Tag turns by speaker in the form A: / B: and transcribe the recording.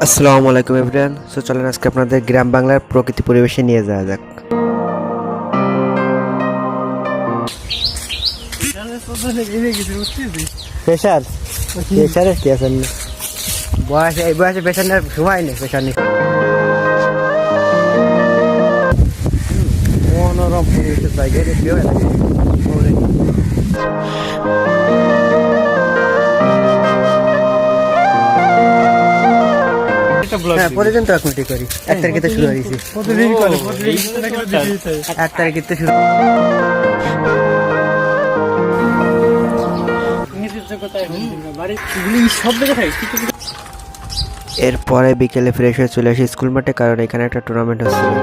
A: আসসালামু আলাইকুম everyone. So চলেন আজকে আপনাদের গ্রাম বাংলার প্রকৃতি পরিবেশে নিয়ে যাওয়া যাক। প্রেশার প্রেশারের কি আছে? বয়সে এই বয়সে প্রেশার নেওয়ার সময় নেই। প্রেশার নেই, মনোরম পরিবেশের জায়গায় কেউ প্রতিদিন তো এখন করি। 1 তারিখে তো শুরু হয়েছে। 1 তারিখে তো শুরু। এরপরে বিকেলে ফ্রেশ হয়ে চলে আসি স্কুল মাঠে, কারণ এখানে একটা টুর্নামেন্ট হচ্ছিল।